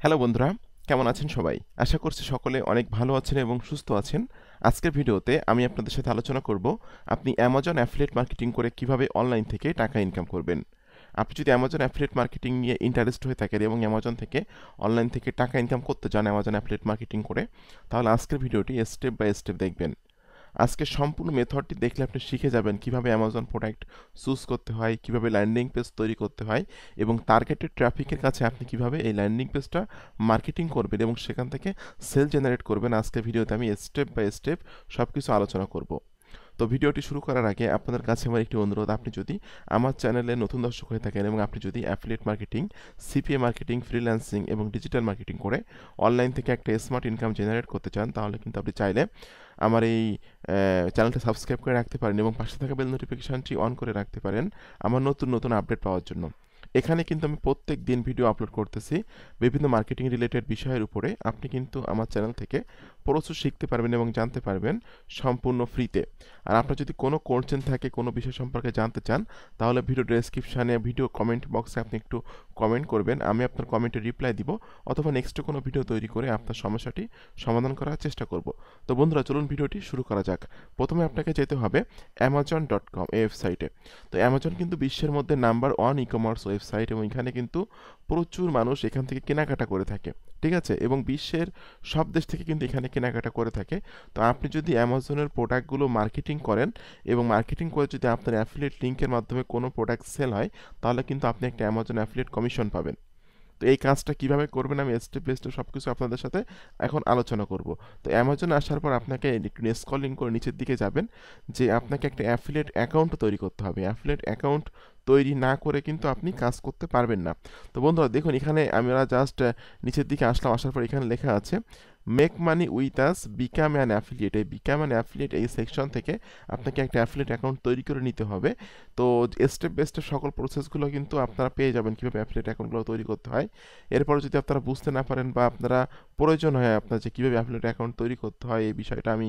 Hello বন্ধুরা, কেমন আছেন সবাই? আশা করছি সকলে অনেক ভালো আছেন এবং সুস্থ আছেন। আজকের ভিডিওতে আমি আপনাদের সাথে আলোচনা করব আপনি অ্যামাজন অ্যাফিলিয়েট মার্কেটিং করে কিভাবে অনলাইন থেকে টাকা ইনকাম করবেন। আপনি যদি অ্যামাজন অ্যাফিলিয়েট মার্কেটিং নিয়ে ইন্টারেস্ট হয়ে থাকেন এবং অ্যামাজন থেকে অনলাইন থেকে টাকা ইনকাম করতে চান অ্যামাজন অ্যাফিলিয়েট মার্কেটিং করে, তাহলে আজকের ভিডিওটি স্টেপ বাই স্টেপ দেখবেন। আজকে সম্পূর্ণ মেথডটি দেখলে আপনি শিখে যাবেন কিভাবে অ্যামাজন প্রোডাক্ট চুজ করতে হয়, কিভাবে ল্যান্ডিং পেজ তৈরি করতে হয় এবং টার্গেটেড ট্রাফিকের কাছে আপনি কিভাবে এই ল্যান্ডিং পেজটা মার্কেটিং করবেন এবং সেখান থেকে সেল জেনারেট করবেন। আজকের ভিডিওতে আমি স্টেপ বাই স্টেপ সব কিছু আলোচনা করব। তো ভিডিওটি শুরু করার আগে আপনাদের কাছে আমার একটি অনুরোধ, আপনি যদি আমার চ্যানেলে নতুন দর্শক হয়ে থাকেন এবং আপনি যদি affiliate marketing, CPA marketing, freelancing এবং ডিজিটাল মার্কেটিং করে অনলাইন থেকে একটা স্মার্ট ইনকাম জেনারেট করতে চান, তাহলে কিন্তু আপনি চাইলে আমার এই চ্যানেলটা সাবস্ক্রাইব করে রাখতে পারেন এবং পাশে থাকা বেল নোটিফিকেশানটি অন করে রাখতে পারেন আমার নতুন নতুন আপডেট পাওয়ার জন্য। এখানে কিন্তু আমি প্রত্যেক দিন ভিডিও আপলোড করতেছি বিভিন্ন মার্কেটিং রিলেটেড বিষয়ের উপরে। আপনি কিন্তু আমার চ্যানেল থেকে প্রচুর শিখতে পারবেন এবং জানতে পারবেন সম্পূর্ণ ফ্রিতে। আর আপনার যদি কোনো কোয়েশ্চেন থাকে, কোনো বিষয় সম্পর্কে জানতে চান, তাহলে ভিডিও ডেসক্রিপশানে, ভিডিও কমেন্ট বক্সে আপনি একটু কমেন্ট করবেন, আমি আপনার কমেন্টে রিপ্লাই দিব অথবা নেক্সটে কোনো ভিডিও তৈরি করে আপনার সমস্যাটি সমাধান করার চেষ্টা করব। তো বন্ধুরা, চলুন ভিডিওটি শুরু করা যাক। প্রথমে আপনাকে যেতে হবে amazon.com এই ওয়েবসাইটে। তো অ্যামাজন কিন্তু বিশ্বের মধ্যে নাম্বার 1 ই কমার্স ওয়েবসাইট এবং এখানে কিন্তু প্রচুর মানুষ এখান থেকে কেনাকাটা করে থাকে, ঠিক আছে? এবং বিশ্বের সব দেশ থেকে কিন্তু এখানে কেনাকাটা করে থাকে। তো আপনি যদি অ্যামাজনের প্রোডাক্টগুলো মার্কেটিং করেন এবং মার্কেটিং করে যদি আপনার অ্যাফিলিয়েট লিঙ্কের মাধ্যমে কোনো প্রোডাক্ট সেল হয়, তাহলে কিন্তু আপনি একটা অ্যামাজন অ্যাফিলিয়েট কমিশন পাবেন। তো এই কাজটা কিভাবে করবেন আমি স্টেপ বাই স্টেপ সবকিছু আপনাদের সাথে এখন আলোচনা করব। তো অ্যামাজনে আসার পর আপনাকে একটু স্ক্রলিং করে নিচের দিকে যাবেন, যে আপনাকে একটা অ্যাফিলিয়েট অ্যাকাউন্ট তৈরি করতে হবে। অ্যাফিলিয়েট অ্যাকাউন্ট তৈরি না করে কিন্তু আপনি কাজ করতে পারবেন না। তো বন্ধুরা দেখুন, এখানে আমরা জাস্ট নিচের দিকে আসলাম, আসার পর এখানে লেখা আছে make money with us, become an affiliate. এই বিকাম অ্যান অ্যাফিলিয়েট এই সেকশন থেকে আপনাকে একটা অ্যাফিলিয়েট অ্যাকাউন্ট তৈরি করে নিতে হবে। তো স্টেপ বাই স্টেপ সকল প্রসেসগুলো কিন্তু আপনারা পেয়ে যাবেন কীভাবে অ্যাফিলিয়েট অ্যাকাউন্টগুলো তৈরি করতে হয়। এরপরে যদি আপনারা বুঝতে না পারেন বা আপনারা প্রয়োজন হয় আপনার যে কীভাবে অ্যাফিলিয়েট অ্যাকাউন্ট তৈরি করতে হয় এই বিষয়টা আমি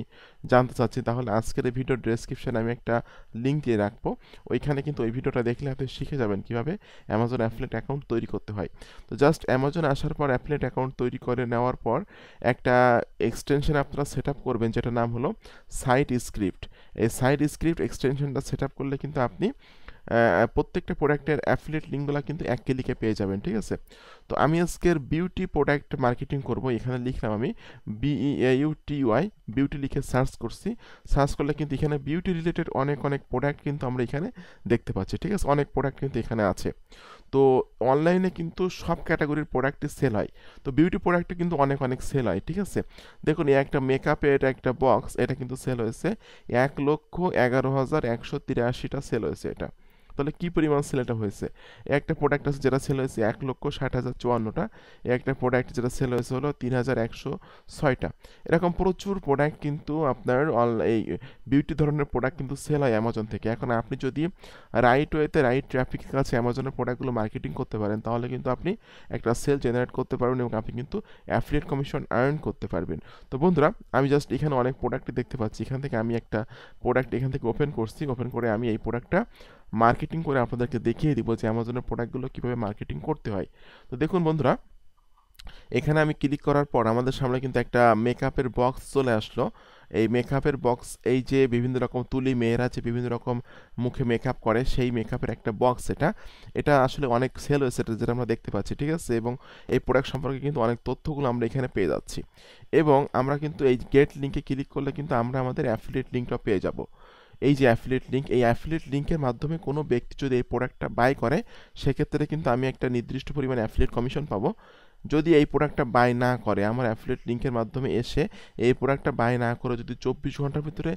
জানতে চাচ্ছি, তাহলে আজকের এই ভিডিওর ডেসক্রিপশনে আমি একটা লিঙ্ক দিয়ে রাখবো। ওইখানে কিন্তু ওই ভিডিওটা দেখলে আপনি শিখে যাবেন কীভাবে অ্যামাজন অ্যাফিলিয়েট অ্যাকাউন্ট তৈরি করতে হয়। তো জাস্ট অ্যামাজনে আসার পর অ্যাফিলিয়েট অ্যাকাউন্ট তৈরি করে নেওয়ার পর একটা এক্সটেনশন আপনারা সেট আপ করবেন, যেটার নাম হলো সাইট স্ক্রিপ্ট। এই সাইট স্ক্রিপ্ট এক্সটেনশনটা সেট আপ করলে কিন্তু আপনি প্রত্যেকটা প্রোডাক্টের অ্যাফিলিয়েট লিঙ্কগুলো কিন্তু এক ক্লিকে পেয়ে যাবেন, ঠিক আছে? তো আমি আজকের বিউটি প্রোডাক্ট মার্কেটিং করব। এখানে লিখলাম আমি BEAUTY, বিউটি লিখে সার্চ করছি। সার্চ করলে কিন্তু এখানে বিউটি রিলেটেড অনেক অনেক প্রোডাক্ট কিন্তু আমরা এখানে দেখতে পাচ্ছি, ঠিক আছে? অনেক প্রোডাক্ট কিন্তু এখানে আছে। তো অনলাইনে কিন্তু সব ক্যাটাগরির প্রোডাক্টই সেল হয়। তো বিউটি প্রোডাক্টে কিন্তু অনেক অনেক সেল হয়, ঠিক আছে? দেখুন, এই একটা মেকআপের এটা একটা বক্স, এটা কিন্তু সেল হয়েছে 1,11,183টা সেল হয়েছে এটা। তাহলে কি পরিমাণ সেল এটা হয়েছে? একটা প্রোডাক্ট আছে যেটা সেল হয়েছে 1,60,054টা, একটা প্রোডাক্ট যেটা সেল হয়েছে হলো 3,106টা। এরকম প্রচুর প্রোডাক্ট কিন্তু আপনার এই বিউটি ধরনের প্রোডাক্ট কিন্তু সেল হয় অ্যামাজন থেকে। এখন আপনি যদি রাইট ওয়েতে রাইট ট্রাফিকের কাছে অ্যামাজনের প্রোডাক্টগুলো মার্কেটিং করতে পারেন, তাহলে কিন্তু আপনি একটা সেল জেনারেট করতে পারবেন এবং আপনি কিন্তু অ্যাফিলিয়েট কমিশন আর্ন করতে পারবেন। তো বন্ধুরা, আমি জাস্ট এখানে অনেক প্রোডাক্টই দেখতে পাচ্ছি। এখান থেকে আমি একটা প্রোডাক্ট এখান থেকে ওপেন করছি। ওপেন করে আমি এই প্রোডাক্টটা মার্কেটিং করে আপনাদেরকে দেখিয়ে দিব যে অ্যামাজনের প্রোডাক্টগুলো কীভাবে মার্কেটিং করতে হয়। তো দেখুন বন্ধুরা, এখানে আমি ক্লিক করার পর আমাদের সামনে কিন্তু একটা মেকআপের বক্স চলে আসলো। এই মেকআপের বক্স, এই যে বিভিন্ন রকম তুলি মেয়েরা যে বিভিন্ন রকম মুখে মেকআপ করে, সেই মেকআপের একটা বক্স এটা। এটা আসলে অনেক সেল হয়েছে, এটা যেটা আমরা দেখতে পাচ্ছি, ঠিক আছে? এবং এই প্রোডাক্ট সম্পর্কে কিন্তু অনেক তথ্যগুলো আমরা এখানে পেয়ে যাচ্ছি। এবং আমরা কিন্তু এই গেট লিঙ্কে ক্লিক করলে কিন্তু আমরা আমাদের অ্যাফিলিয়েট লিঙ্কটা পেয়ে যাব। এই যে অ্যাফিলিয়েট লিঙ্ক, এই অ্যাফিলিয়েট লিঙ্কের মাধ্যমে কোনো ব্যক্তি যদি এই প্রোডাক্টটা বাই করে, সেক্ষেত্রে কিন্তু আমি একটা নির্দিষ্ট পরিমাণে অ্যাফিলিয়েট কমিশন পাবো। যদি এই প্রোডাক্টটা বাই না করে, আমার অ্যাফিলিয়েট লিঙ্কের মাধ্যমে এসে এই প্রোডাক্টটা বাই না করে যদি 24 ঘন্টার ভিতরে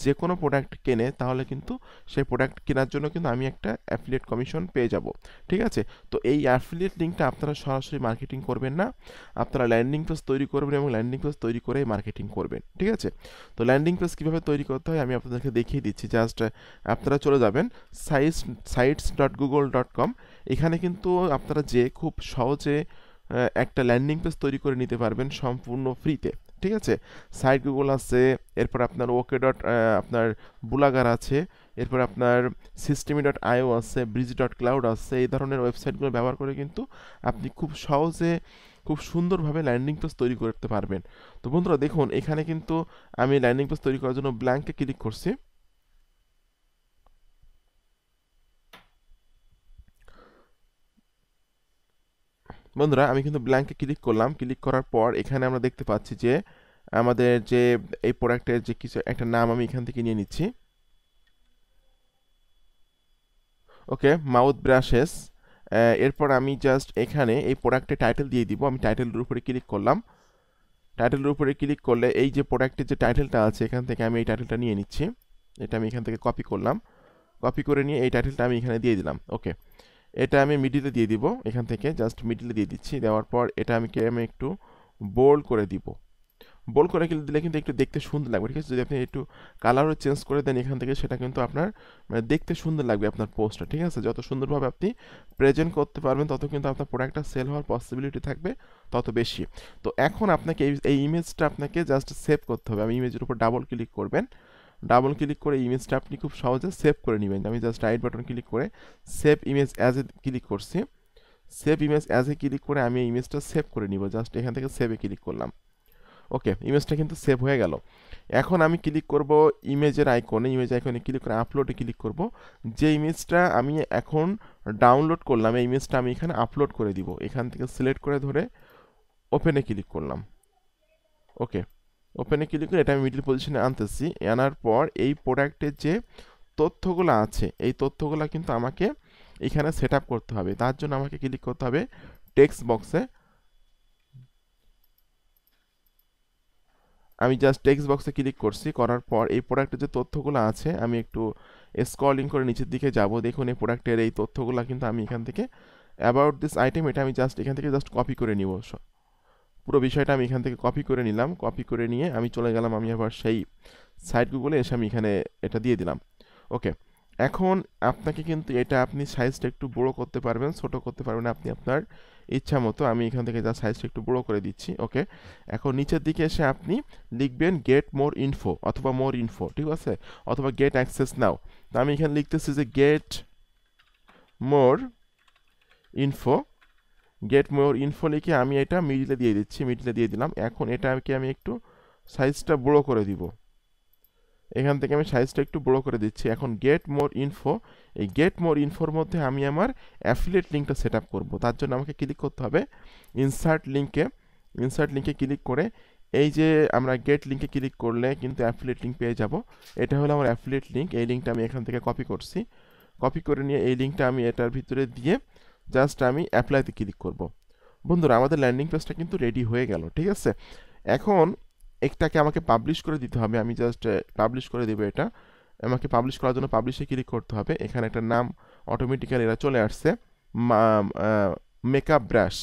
যে কোনো প্রোডাক্ট কেনে, তাহলে কিন্তু সেই প্রোডাক্ট কেনার জন্য কিন্তু আমি একটা অ্যাফিলিয়েট কমিশন পেয়ে যাব, ঠিক আছে? তো এই অ্যাফিলিয়েট লিঙ্কটা আপনারা সরাসরি মার্কেটিং করবেন না, আপনারা ল্যান্ডিং পেজ তৈরি করবেন এবং ল্যান্ডিং পেজ তৈরি করেই মার্কেটিং করবেন, ঠিক আছে? তো ল্যান্ডিং পেজ কীভাবে তৈরি করতে হয় আমি আপনাদেরকে দেখিয়ে দিচ্ছি। জাস্ট আপনারা চলে যাবেন sites.google.com। এখানে কিন্তু আপনারা যে খুব সহজে একটা ল্যান্ডিং পেজ তৈরি করে নিতে পারবেন সম্পূর্ণ ফ্রিতে, ঠিক আছে? সাইট গুগল আছে, এরপর আপনার ওকে ডট আপনার বুলাগার আছে, এরপর আপনার systemy.io আছে, bridge.cloud আছে। এই ধরনের ওয়েবসাইটগুলো ব্যবহার করে কিন্তু আপনি খুব সহজে খুব সুন্দরভাবে ল্যান্ডিং পেজ তৈরি করতে পারবেন। তো বন্ধুরা দেখুন এখানে কিন্তু আমি ল্যান্ডিং পেজ তৈরি করার জন্য ব্ল্যাঙ্কে ক্লিক করছি। বন্ধুরা আমি কিন্তু ব্ল্যাঙ্কে ক্লিক করলাম, ক্লিক করার পর এখানে আমরা দেখতে পাচ্ছি যে আমাদের যে এই প্রোডাক্টের যে কিছু একটা নাম আমি এখান থেকে নিয়ে নিচ্ছি। ওকে, মাউথ ব্রাশেস। এরপর আমি জাস্ট এখানে এই প্রোডাক্টের টাইটেল দিয়ে দিব। আমি টাইটেলের উপরে ক্লিক করলাম। টাইটেলের উপরে ক্লিক করলে এই যে প্রোডাক্টের যে টাইটেলটা আছে এখান থেকে আমি এই টাইটেলটা নিয়ে নিচ্ছি। এটা আমি এখান থেকে কপি করলাম, কপি করে নিয়ে এই টাইটেলটা আমি এখানে দিয়ে দিলাম। ওকে, এটা আমি মিডিলে দিয়ে দিব, এখান থেকে জাস্ট মিডিলে দিয়ে দিচ্ছি। দেওয়ার পর এটা আমি একটু বোল্ড করে দিব। বোল্ড করে দিলে কিন্তু একটু দেখতে সুন্দর লাগবে, ঠিক আছে। যদি আপনি একটু কালারও চেঞ্জ করে দেন এখান থেকে, সেটা কিন্তু আপনার মানে দেখতে সুন্দর লাগবে আপনার পোস্টটা, ঠিক আছে। যত সুন্দরভাবে আপনি প্রেজেন্ট করতে পারবেন তত কিন্তু আপনার প্রোডাক্টটা সেল হওয়ার পসিবিলিটি থাকবে তত বেশি। তো এখন আপনাকে এই ইমেজটা আপনাকে জাস্ট সেভ করতে হবে। আমি ইমেজের উপর ডাবল ক্লিক করবেন, ডাবল ক্লিক করে ইমেজটা আপনি খুব সহজে সেভ করে নেবেন। আমি জাস্ট রাইট বাটন ক্লিক করে সেভ ইমেজ অ্যাজ এ ক্লিক করছি। সেভ ইমেজ অ্যাজ এ ক্লিক করে আমি এই ইমেজটা সেভ করে নিব। জাস্ট এখান থেকে সেভে ক্লিক করলাম। ওকে, ইমেজটা কিন্তু সেভ হয়ে গেল। এখন আমি ক্লিক করব ইমেজের আইকনে, ইমেজ আইকনে ক্লিক করে আপলোডে ক্লিক করব। যে ইমেজটা আমি এখন ডাউনলোড করলাম এই ইমেজটা আমি এখানে আপলোড করে দিব। এখান থেকে সিলেক্ট করে ধরে ওপেনে ক্লিক করলাম। ওকে, ওপেনে ক্লিক করে এটা আমি মিডল পজিশনে আনতেছি। আনার পর এই প্রোডাক্টের যে তথ্যগুলো আছে এই তথ্যগুলো কিন্তু আমাকে এখানে সেট আপ করতে হবে। তার জন্য আমাকে ক্লিক করতে হবে টেক্সট বক্সে। আমি জাস্ট টেক্সট বক্সে ক্লিক করছি, করার পর এই প্রোডাক্টের যে তথ্যগুলো আছে আমি একটু স্ক্রলিং করে নিচের দিকে যাব। দেখুন এই প্রোডাক্টের এই তথ্যগুলো কিন্তু আমি এখান থেকে অ্যাবাউট দিস আইটেম, এটা আমি জাস্ট এখান থেকে জাস্ট কপি করে নিব। পুরো বিষয়টা আমি এখান থেকে কপি করে নিলাম। কপি করে নিয়ে আমি চলে গেলাম, আমি আবার সেই সাইট গুগলে এসে আমি এখানে এটা দিয়ে দিলাম। ওকে, এখন আপনাকে কিন্তু এটা আপনি সাইজটা একটু বড় করতে পারবেন, ছোট করতে পারবেন আপনি আপনার ইচ্ছা মতো। আমি এখান থেকে যা সাইজটা একটু বড় করে দিচ্ছি। ওকে, এখন নিচের দিকে এসে আপনি লিখবেন গেট মোর ইনফো অথবা মোর ইনফো, ঠিক আছে, অথবা গেট অ্যাক্সেস নাও। তো আমি এখানে লিখতেছি যে get more info. Get more info লিখে আমি এটা মিডিলে দিয়ে দিচ্ছি, মিডিলে দিয়ে দিলাম। এখন এটাকে আমি একটু সাইজটা বড় করে দিব। এখান থেকে আমি সাইজটা একটু বড় করে দিচ্ছি। এখন গেট মোর ইনফো, এই গেট মোর ইনফোর মধ্যে আমি আমার অ্যাফিলিয়েট লিঙ্কটা সেট আপ করবো। তার জন্য আমাকে ক্লিক করতে হবে ইনসার্ট লিঙ্কে। ইনসার্ট লিঙ্কে ক্লিক করে এই যে আমরা গেট লিঙ্কে ক্লিক করলে কিন্তু অ্যাফিলিয়েট লিঙ্ক পেয়ে যাব। এটা হলো আমার অ্যাফিলিয়েট লিঙ্ক। এই লিঙ্কটা আমি এখান থেকে কপি করছি। কপি করে নিয়ে এই লিঙ্কটা আমি এটার ভিতরে দিয়ে জাস্ট আমি অ্যাপ্লাইতে ক্লিক করব। বন্ধুরা আমাদের ল্যান্ডিং পেজটা কিন্তু রেডি হয়ে গেল, ঠিক আছে। এখন একটাকে আমাকে পাবলিশ করে দিতে হবে। আমি জাস্ট পাবলিশ করে দেবো এটা। আমাকে পাবলিশ করার জন্য পাবলিশে ক্লিক করতে হবে। এখানে একটা নাম অটোমেটিক্যালি এরা চলে আসছে, makeup brush,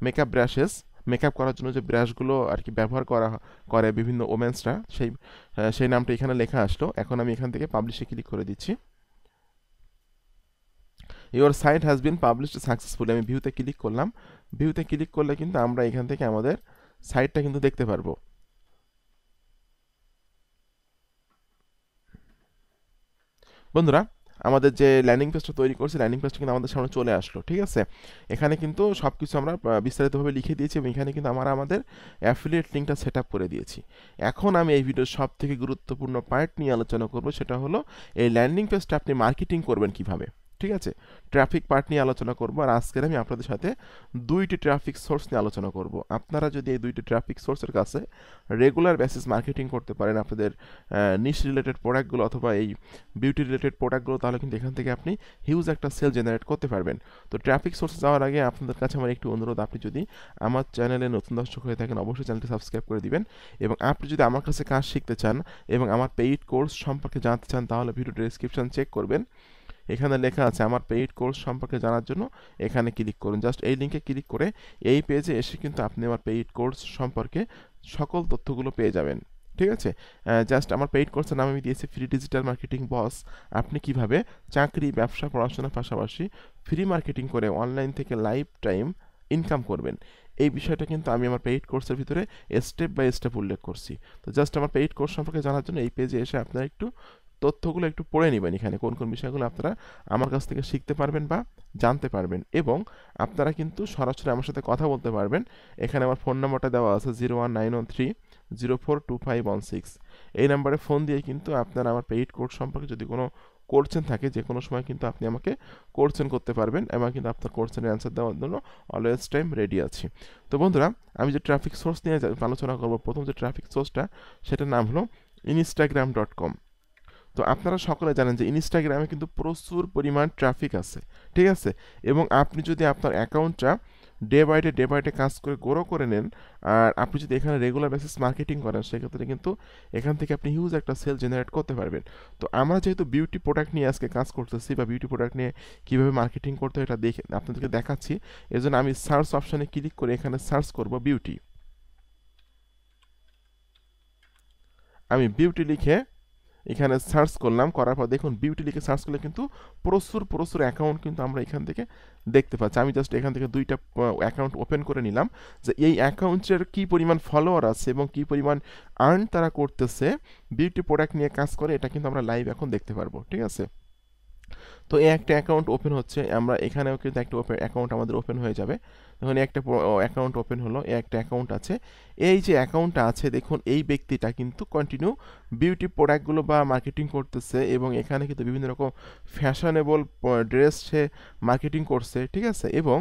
makeup brushes. Makeup করার জন্য যে ব্রাশগুলো আর কি ব্যবহার করে বিভিন্ন ওমেন্সরা, সেই নামটা এখানে লেখা আসলো। এখন আমি এখান থেকে পাবলিশে ক্লিক করে দিচ্ছি। Your site has been published successfully. আমি ভিউতে ক্লিক করলাম। ভিউতে ক্লিক করলে কিন্তু আমরা এখান থেকে আমাদের সাইটটা কিন্তু দেখতে পারবো। বন্ধুরা আমাদের যে ল্যান্ডিং পেজটা তৈরি করছি, ল্যান্ডিং পেজটা কিন্তু আমাদের সামনে চলে আসলো, ঠিক আছে। এখানে কিন্তু সব কিছু আমরা বিস্তারিতভাবে লিখে দিয়েছি এবং এখানে কিন্তু আমাদের অ্যাফিলিয়েট লিঙ্কটা সেট আপ করে দিয়েছি। এখন আমি এই ভিডিওর সব থেকে গুরুত্বপূর্ণ পার্ট নিয়ে আলোচনা করব, সেটা হলো এই ল্যান্ডিং পেজটা আপনি মার্কেটিং করবেন কিভাবে, ঠিক আছে। ট্রাফিক পার্ট নিয়ে আলোচনা করব। আর আজকের আমি আপনাদের সাথে দুইটি ট্রাফিক সোর্স নিয়ে আলোচনা করব। আপনারা যদি এই দুইটি ট্রাফিক সোর্সের কাছে রেগুলার বেসিস মার্কেটিং করতে পারেন আপনাদের নিশ রিলেটেড প্রোডাক্টগুলো অথবা এই বিউটি রিলেটেড প্রোডাক্টগুলো, তাহলে কিন্তু এখান থেকে আপনি হিউজ একটা সেল জেনারেট করতে পারবেন। তো ট্রাফিক সোর্সে যাওয়ার আগে আপনাদের কাছে আমার একটু অনুরোধ, আপনি যদি আমার চ্যানেলে নতুন দর্শক হয়ে থাকেন অবশ্যই চ্যানেলটি সাবস্ক্রাইব করে দিবেন। এবং আপনি যদি আমার কাছে কাজ শিখতে চান এবং আমার পেইড কোর্স সম্পর্কে জানতে চান তাহলে ভিডিও ডেসক্রিপশন চেক করবেন। এখানে লেখা আছে আমার পেইড কোর্স সম্পর্কে জানার জন্য এখানে ক্লিক করুন। জাস্ট এই লিঙ্কে ক্লিক করে এই পেজে এসে কিন্তু আপনি আমার পেইড কোর্স সম্পর্কে সকল তথ্যগুলো পেয়ে যাবেন, ঠিক আছে। জাস্ট আমার পেইড কোর্সের নাম আমি দিয়েছি ফ্রি ডিজিটাল মার্কেটিং বস। আপনি কিভাবে চাকরি, ব্যবসা, পড়াশোনার পাশাপাশি ফ্রি মার্কেটিং করে অনলাইন থেকে লাইফ টাইম ইনকাম করবেন, এই বিষয়টা কিন্তু আমি আমার পেইড কোর্সের ভিতরে স্টেপ বাই স্টেপ উল্লেখ করছি। তো জাস্ট আমার পেইড কোর্স সম্পর্কে জানার জন্য এই পেজে এসে আপনারা একটু তথ্যগুলো একটু পড়ে নেবেন। এখানে কোন কোন বিষয়গুলো আপনারা আমার কাছ থেকে শিখতে পারবেন বা জানতে পারবেন, এবং আপনারা কিন্তু সরাসরি আমার সাথে কথা বলতে পারবেন। এখানে আমার ফোন নাম্বারটা দেওয়া আছে 01913042516। এই নাম্বারে ফোন দিয়ে কিন্তু আপনারা আমার পেইড কোর্স সম্পর্কে যদি কোনো কোশ্চেন থাকে, যে কোনো সময় কিন্তু আপনি আমাকে কোশ্চেন করতে পারবেন, এবং কিন্তু আপনার কোশ্চেনের অ্যান্সার দেওয়ার জন্য অলওয়েজ টাইম রেডি আছি। তো বন্ধুরা, আমি যে ট্রাফিক সোর্স নিয়ে আলোচনা করব, প্রথম যে ট্রাফিক সোর্সটা, সেটার নাম হলো instagram.com। তো আপনারা সকলে জানেন যে ইনস্টাগ্রামে কিন্তু প্রচুর পরিমাণ ট্রাফিক আছে, ঠিক আছে? এবং আপনি যদি আপনার অ্যাকাউন্টটা ডে বাই ডে কাজ করে গ্রো করে নেন, আর আপনি যদি এখানে রেগুলার বেসিস মার্কেটিং করেন, সেক্ষেত্রে কিন্তু এখান থেকে আপনি হিউজ একটা সেল জেনারেট করতে পারবেন। তো আমরা যেহেতু বিউটি প্রোডাক্ট নিয়ে আজকে কাজ করতেছি, বা বিউটি প্রোডাক্ট নিয়ে কীভাবে মার্কেটিং করতে হয় এটা দেখে আপনাদেরকে দেখাচ্ছি, এজন্য আমি সার্চ অপশানে ক্লিক করে এখানে সার্চ করব বিউটি। আমি বিউটি লিখে এখানে সার্চ করলাম, করার পর দেখুন বিউটি লিখে সার্চ করলে কিন্তু প্রচুর অ্যাকাউন্ট কিন্তু আমরা এখান থেকে দেখতে পাচ্ছি। আমি জাস্ট এখান থেকে 2টা অ্যাকাউন্ট ওপেন করে নিলাম, যে এই অ্যাকাউন্টের কী পরিমাণ ফলোয়ার আছে এবং কী পরিমাণ আর্ন তারা করতেছে বিউটি প্রোডাক্ট নিয়ে কাজ করে, এটা কিন্তু আমরা লাইভ এখন দেখতে পারবো, ঠিক আছে? তো এই একটা অ্যাকাউন্ট ওপেন হচ্ছে, আমরা এখানেও কিন্তু একটা অ্যাকাউন্ট আমাদের ওপেন হয়ে যাবে। তখন একটা অ্যাকাউন্ট ওপেন হলো, একটা অ্যাকাউন্ট আছে। এই যে অ্যাকাউন্টটা আছে, দেখুন এই ব্যক্তিটা কিন্তু কন্টিনিউ বিউটি প্রোডাক্টগুলো বা মার্কেটিং করতেছে, এবং এখানে কিন্তু বিভিন্ন রকম ফ্যাশনেবল ড্রেস সে মার্কেটিং করছে, ঠিক আছে? এবং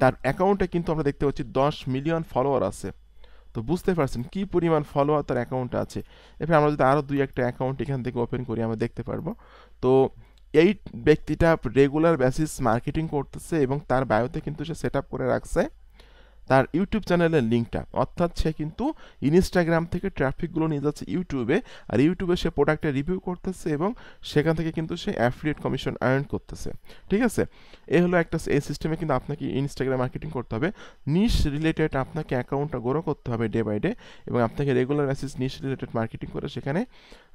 তার অ্যাকাউন্টে কিন্তু আমরা দেখতে পাচ্ছি 10 মিলিয়ন ফলোয়ার আছে। তো বুঝতে পারছেন কী পরিমাণ ফলোয়ার তার অ্যাকাউন্টে আছে। এরপরে আমরা যদি আরও 2-1টা অ্যাকাউন্ট এখান থেকে ওপেন করি, আমরা দেখতে পারবো। তো এই ব্যক্তিটা রেগুলার বেসিস মার্কেটিং করতেছে, এবং তার বায়োতে কিন্তু সে সেট আপ করে রাখছে তার ইউটিউব চ্যানেলের লিঙ্কটা, অর্থাৎ সে কিন্তু ইনস্টাগ্রাম থেকে ট্রাফিকগুলো নিয়ে যাচ্ছে ইউটিউবে, আর ইউটিউবে সে প্রোডাক্টের রিভিউ করতেছে, এবং সেখান থেকে কিন্তু সে অ্যাফিলিয়েট কমিশন আর্ন করতেছে, ঠিক আছে? এই হলো একটা, এই সিস্টেমে কিন্তু আপনাকে ইনস্টাগ্রাম মার্কেটিং করতে হবে। নিশ রিলেটেড আপনাকে অ্যাকাউন্টটা গ্রো করতে হবে ডে বাই ডে, এবং আপনাকে রেগুলার বেসিস নিশ রিলেটেড মার্কেটিং করে সেখানে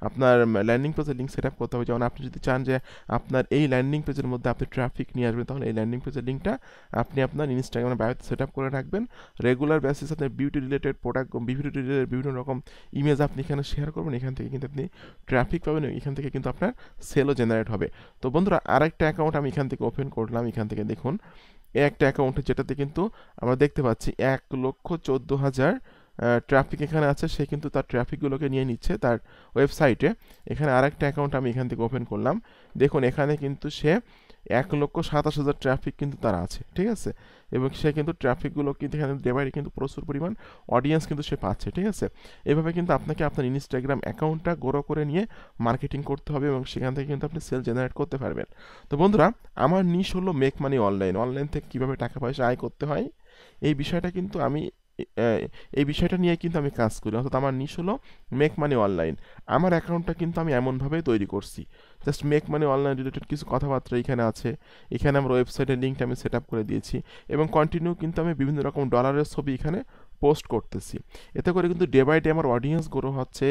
আপনার ল্যান্ডিং পেজের লিঙ্ক সেট আপ করতে হবে। যেমন আপনি যদি চান যে আপনার এই ল্যান্ডিং পেজের মধ্যে আপনি ট্রাফিক নিয়ে আসবেন, তাহলে এই ল্যান্ডিং পেজের লিঙ্কটা আপনি আপনার ইনস্টাগ্রামের বায়োতে সেট আপ করে রাখবেন। রেগুলার বেসিস আপনার beauty related product, beauty related বিভিন্ন রকম ইমেজ আপনি এখানে শেয়ার করবেন, এখান থেকে কিন্তু আপনি ট্রাফিক পাবেন, এখান থেকে কিন্তু আপনার সেলও জেনারেট হবে। তো বন্ধুরা, আরেকটা অ্যাকাউন্ট আমি এখান থেকে ওপেন করলাম। এখান থেকে দেখুন এই একটা অ্যাকাউন্টে, যেটাতে কিন্তু আমরা দেখতে পাচ্ছি 1,14,000 ট্রাফিক এখানে আছে। সে কিন্তু তার ট্রাফিকগুলোকে নিয়ে নিচ্ছে তার ওয়েবসাইটে। এখানে আরেকটা অ্যাকাউন্ট আমি এখান থেকে ওপেন করলাম। দেখুন এখানে কিন্তু সে 1,27,000 ট্রাফিক কিন্তু তার আছে, ঠিক আছে? এবং সে কিন্তু ট্রাফিকগুলো কিন্তু এখানে ডে বাই ডে কিন্তু প্রচুর পরিমাণ অডিয়েন্স কিন্তু সে পাচ্ছে, ঠিক আছে? এভাবে কিন্তু আপনাকে আপনার ইনস্টাগ্রাম অ্যাকাউন্টটা গ্রো করে নিয়ে মার্কেটিং করতে হবে, এবং সেখান থেকে কিন্তু আপনি সেল জেনারেট করতে পারবেন। তো বন্ধুরা, আমার নিশ হলো মেক মানি অনলাইন। অনলাইন থেকে কীভাবে টাকা পয়সা আয় করতে হয়, এই বিষয়টা কিন্তু আমি এই বিষয়টা নিয়ে কিন্তু আমি কাজ করি। অর্থাৎ আমার নিশ হলো মেক মানি অনলাইন। আমার অ্যাকাউন্টটা কিন্তু আমি এমনভাবেই তৈরি করছি, just make money online related কিছু কথাবার্তা এখানে আছে। এখানে আমার ওয়েবসাইটের লিঙ্কটা আমি সেট আপ করে দিয়েছি, এবং কন্টিনিউ কিন্তু আমি বিভিন্ন রকম ডলারের ছবি এখানে পোস্ট করতেছি। এতে করে কিন্তু ডে বাই ডে আমার অডিয়েন্স গ্রো হচ্ছে,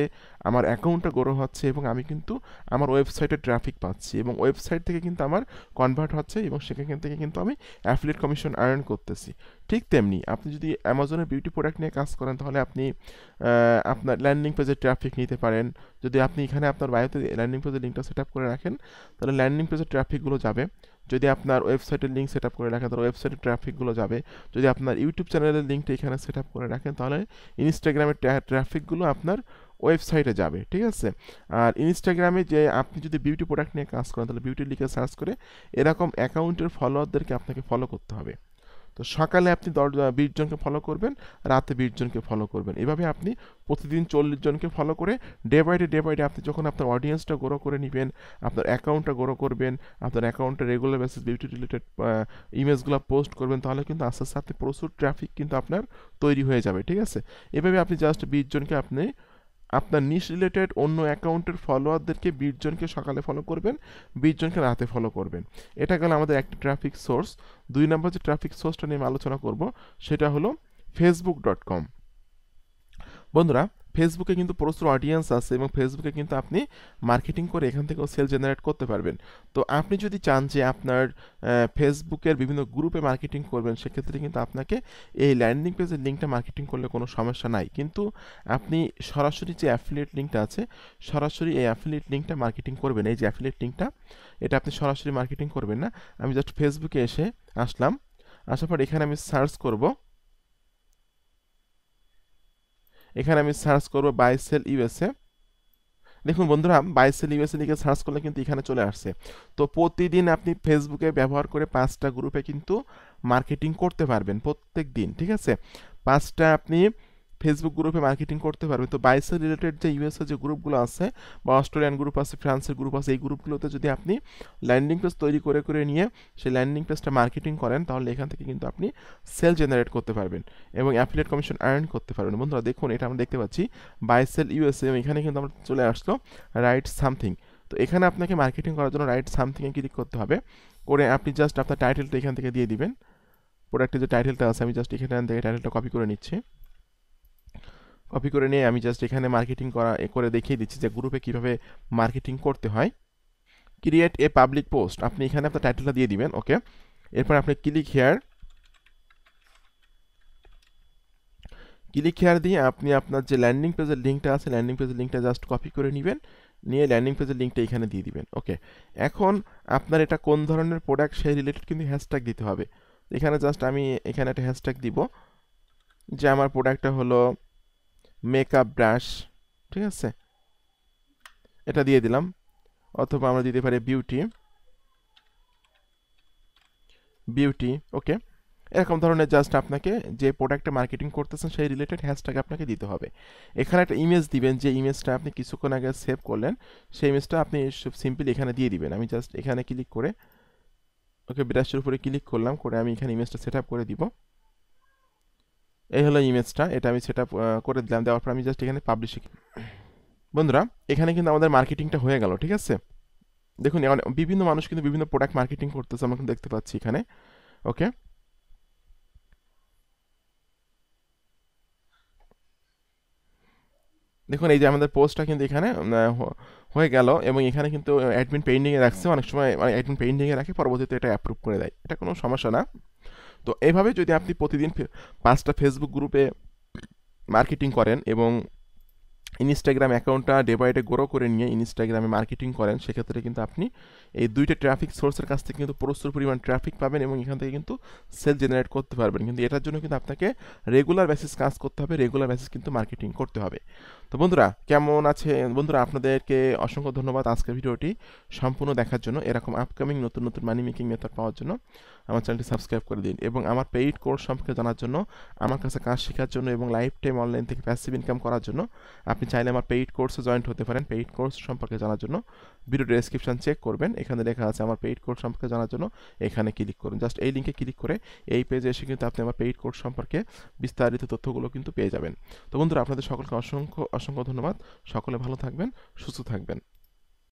আমার অ্যাকাউন্টটা গ্রো হচ্ছে, এবং আমি কিন্তু আমার ওয়েবসাইটে ট্রাফিক পাচ্ছি, এবং ওয়েবসাইট থেকে কিন্তু আমার কনভার্ট হচ্ছে, এবং সেখান থেকে কিন্তু আমি অ্যাফিলিয়েট কমিশন আর্ন করতেছি। ঠিক তেমনি আপনি যদি অ্যামাজনের বিউটি প্রোডাক্ট নিয়ে কাজ করেন, তাহলে আপনি আপনার ল্যান্ডিং পেজে ট্রাফিক নিতে পারেন। যদি আপনি এখানে আপনার বায়োতে ল্যান্ডিং পেজের লিঙ্কটা সেট আপ করে রাখেন, তাহলে ল্যান্ডিং পেজের ট্রাফিকগুলো যাবে। যদি আপনার ওয়েবসাইটের লিঙ্ক সেট আপ করে রাখেন, তাহলে ওয়েবসাইটের ট্রাফিকগুলো যাবে। যদি আপনার ইউটিউব চ্যানেলের লিঙ্কটা এখানে সেট আপ করে রাখেন, তাহলে ইনস্টাগ্রামের ট্রাফিকগুলো আপনার ওয়েবসাইটে যাবে, ঠিক আছে? আর ইনস্টাগ্রামে যে আপনি যদি বিউটি প্রোডাক্ট নিয়ে কাজ করেন, তাহলে বিউটি লিখে সার্চ করে এরকম অ্যাকাউন্টের ফলোয়ারদেরকে আপনাকে ফলো করতে হবে। তো সকালে আপনি 20 জনকে ফলো করবেন, রাতে 20 জনকে ফলো করবেন। এভাবে আপনি প্রতিদিন 40 জনকে ফলো করে ডে বাই ডে আপনি যখন আপনার অডিয়েন্সটা গ্রো করে নেবেন, আপনার অ্যাকাউন্টটা গ্রো করবেন, আপনার অ্যাকাউন্টে রেগুলার বেসিস বিউটি রিলেটেড ইমেজগুলো পোস্ট করবেন, তাহলে কিন্তু আস্তে আস্তে আপনি প্রচুর ট্রাফিক কিন্তু আপনার তৈরি হয়ে যাবে, ঠিক আছে? এভাবে আপনি জাস্ট 20 জনকে আপনি আপনার নিশ রিলেটেড অন্য অ্যাকাউন্টের ফলোয়ারদেরকে 20 জনকে সকালে ফলো করবেন, 20 জনকে রাতে ফলো করবেন। এটা গেল আমাদের একটা ট্রাফিক সোর্স। 2 নম্বর যে ট্রাফিক সোর্সটা নিয়ে আমি আলোচনা করব, সেটা হলো facebook.com। বন্ধুরা, ফেসবুকে কিন্তু প্রচুর অডিয়েন্স আছে এবং ফেসবুকে কিন্তু আপনি মার্কেটিং করে এখান থেকেও সেল জেনারেট করতে পারবেন। তো আপনি যদি চান যে আপনার ফেসবুকের বিভিন্ন গ্রুপে মার্কেটিং করবেন, সেক্ষেত্রে কিন্তু আপনাকে এই ল্যান্ডিং পেজের লিঙ্কটা মার্কেটিং করলে কোনো সমস্যা নাই। কিন্তু আপনি সরাসরি যে অ্যাফিলিয়েট লিঙ্কটা আছে, সরাসরি এই অ্যাফিলিয়েট লিঙ্কটা মার্কেটিং করবেন। এই যে অ্যাফিলিয়েট লিঙ্কটা, এটা আপনি সরাসরি মার্কেটিং করবেন না। আমি জাস্ট ফেসবুকে আসলাম, আসার পর এখানে আমি সার্চ করব, বাই সেল ইউএসএ। দেখুন বন্ধুরা, বাই সেল ইউএসএ লিখে সার্চ করলে কিন্তু এখানে চলে আসছে। তো প্রতিদিন আপনি ফেসবুকে ব্যবহার করে 5টা গ্রুপে কিন্তু মার্কেটিং করতে পারবেন প্রত্যেক দিন, ঠিক আছে? 5টা আপনি ফেসবুক গ্রুপে মার্কেটিং করতে পারবেন। তো বাই সেল রিলেটেড যে ইউএসএ যে গ্রুপগুলো আছে, বা অস্ট্রেলিয়ান গ্রুপ আছে, ফ্রান্সের গ্রুপ আছে, এই গ্রুপগুলোতে যদি আপনি ল্যান্ডিং পেজ তৈরি করে নিয়ে সেই ল্যান্ডিং পেজটা মার্কেটিং করেন, তাহলে এখান থেকে কিন্তু আপনি সেল জেনারেট করতে পারবেন এবং অ্যাফিলিয়েট কমিশন আর্ন করতে পারবেন। বন্ধুরা দেখুন, এটা আমরা দেখতে পাচ্ছি বাই সেল ইউএসএ, এখানে কিন্তু আমরা চলে আসলো রাইট সামথিং। তো এখানে আপনাকে মার্কেটিং করার জন্য রাইট সামথিংয়ে ক্লিক করতে হবে, করে আপনি জাস্ট আপনার টাইটেলটা এখান থেকে দিয়ে দিবেন। প্রোডাক্টের যে টাইটেলটা আছে, আমি জাস্ট এখান থেকে টাইটেলটা কপি করে নিচ্ছি। কপি করে নিয়ে আমি জাস্ট এখানে মার্কেটিং করে দেখিয়ে দিচ্ছি যে গ্রুপে কিভাবে মার্কেটিং করতে হয়। ক্রিয়েট এ পাবলিক পোস্ট, আপনি এখানে আপনার টাইটেলটা দিয়ে দিবেন। ওকে, এরপর আপনি ক্লিক হেয়ার দিয়ে আপনি আপনার যে ল্যান্ডিং পেজের লিঙ্কটা আছে, ল্যান্ডিং পেজের লিঙ্কটা জাস্ট কপি করে নেবেন, নিয়ে ল্যান্ডিং পেজের লিঙ্কটা এখানে দিয়ে দিবেন। ওকে, এখন আপনার এটা কোন ধরনের প্রোডাক্ট সেই রিলেটেড কিন্তু হ্যাশট্যাগ দিতে হবে। এখানে জাস্ট আমি এখানে একটা হ্যাশট্যাগ দিব যে আমার প্রোডাক্টটা হলো মেকআপ ব্রাশ, ঠিক আছে? এটা দিয়ে দিলাম। অথবা আমরা দিতে পারি বিউটি। ওকে, এরকম ধরনের জাস্ট আপনাকে যে প্রোডাক্টে মার্কেটিং করতেছেন সেই রিলেটেড হ্যাশট্যাগ আপনাকে দিতে হবে। এখানে একটা ইমেজ দিবেন, যে ইমেজটা আপনি কিছুক্ষণ আগে সেভ করলেন, সেই ইমেজটা আপনি সিম্পলি এখানে দিয়ে দিবেন। আমি জাস্ট এখানে ক্লিক করে, ওকে, ব্রাশের উপরে ক্লিক করলাম, করে আমি এখানে ইমেজটা সেট আপ করে দিব। এই হলো ইমেজটা, এটা আমি সেট আপ করে দিলাম। দেওয়ার পর আমি জাস্ট এখানে পাবলিশে, বন্ধুরা এখানে কিন্তু আমাদের মার্কেটিংটা হয়ে গেল, ঠিক আছে? দেখুন বিভিন্ন মানুষ কিন্তু বিভিন্ন প্রোডাক্ট মার্কেটিং করতেছে, আমরা কিন্তু দেখতে পাচ্ছি এখানে। ওকে, দেখুন এই যে আমাদের পোস্টটা কিন্তু এখানে হয়ে গেল, এবং এখানে কিন্তু অ্যাডমিন পেন্ডিংয়ে রাখছে। অনেক সময় মানে অ্যাডমিন পেন্ডিংয়ে রাখে, পরবর্তীতে এটা অ্যাপ্রুভ করে দেয়, এটা কোনো সমস্যা না। তো এভাবে যদি আপনি প্রতিদিন 5টা ফেসবুক গ্রুপে মার্কেটিং করেন এবং ইনস্টাগ্রাম অ্যাকাউন্টটা ডে বাই ডে গ্রো করে নিয়ে ইনস্টাগ্রামে মার্কেটিং করেন, সেক্ষেত্রে কিন্তু আপনি এই 2টা ট্রাফিক সোর্সের কাছ থেকে কিন্তু প্রচুর পরিমাণ ট্রাফিক পাবেন এবং এখান থেকে কিন্তু সেল জেনারেট করতে পারবেন। কিন্তু এটার জন্য কিন্তু আপনাকে রেগুলার বেসিস কাজ করতে হবে, রেগুলার বেসিস কিন্তু মার্কেটিং করতে হবে। তো বন্ধুরা কেমন আছে? বন্ধুরা আপনাদেরকে অসংখ্য ধন্যবাদ আজকের ভিডিওটি সম্পূর্ণ দেখার জন্য। এরকম আপকামিং নতুন নতুন মানি মেকিং মেথড পাওয়ার জন্য আমার চ্যানেলটি সাবস্ক্রাইব করে দিন, এবং আমার পেইড কোর্স সম্পর্কে জানার জন্য, আমার কাছে কাজ শেখার জন্য এবং লাইফ টাইম অনলাইন থেকে প্যাসিভ ইনকাম করার জন্য আপনি চাইলে আমার পেইড কোর্সে জয়েন্ট হতে পারেন। পেইড কোর্স সম্পর্কে জানার জন্য ভিডিও ডেসক্রিপশন চেক করবেন, এখানে লেখা আছে আমার পেইড কোর্স সম্পর্কে জানার জন্য, এখানে ক্লিক করুন। জাস্ট এই লিঙ্কে ক্লিক করে এই পেজে এসে কিন্তু আপনি আমার পেইড কোর্স সম্পর্কে বিস্তারিত তথ্যগুলো কিন্তু পেয়ে যাবেন। তো বন্ধুরা আপনাদের সকলকে অসংখ্য অসংখ্য ধন্যবাদ। সকলে ভালো থাকবেন, সুস্থ থাকবেন।